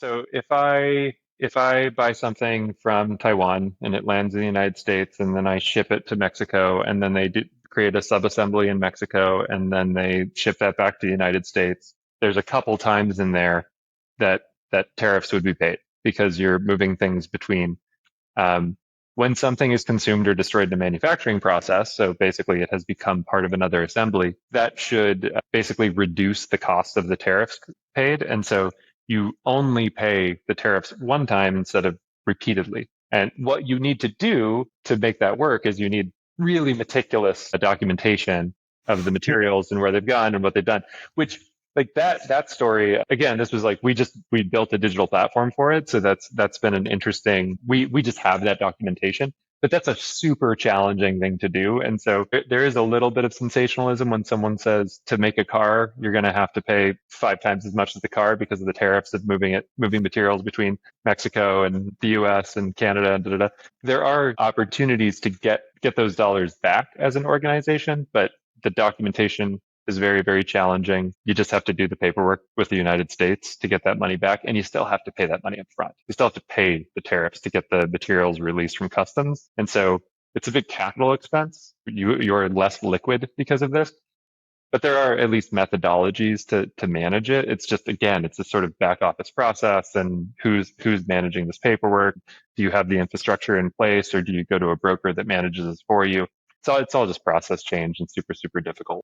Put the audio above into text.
So if I buy something from Taiwan and it lands in the United States and then I ship it to Mexico and then create a subassembly in Mexico and then they ship that back to the United States, there's a couple times in there that tariffs would be paid because you're moving things between. Um, when something is consumed or destroyed in the manufacturing process, so basically it has become part of another assembly, that should basically reduce the cost of the tariffs paid. And so you only pay the tariffs one time instead of repeatedly. And what you need to do to make that work is you need really meticulous documentation of the materials and where they've gone and what they've done, which like that story again, this was like we built a digital platform for it, so that's been an interesting, we just have that documentation, but that's a super challenging thing to do. And so there is a little bit of sensationalism when someone says to make a car you're going to have to pay 5 times as much as the car because of the tariffs of moving materials between Mexico and the US and Canada and There are opportunities to get those dollars back as an organization, but the documentation is very, very challenging. You just have to do the paperwork with the United States to get that money back, and you still have to pay that money up front. You still have to pay the tariffs to get the materials released from customs. And so it's a big capital expense. You're less liquid because of this, but there are at least methodologies to manage it. It's just, again, it's a sort of back office process and who's managing this paperwork. Do you have the infrastructure in place or do you go to a broker that manages this for you? So it's all just process change and super, super difficult.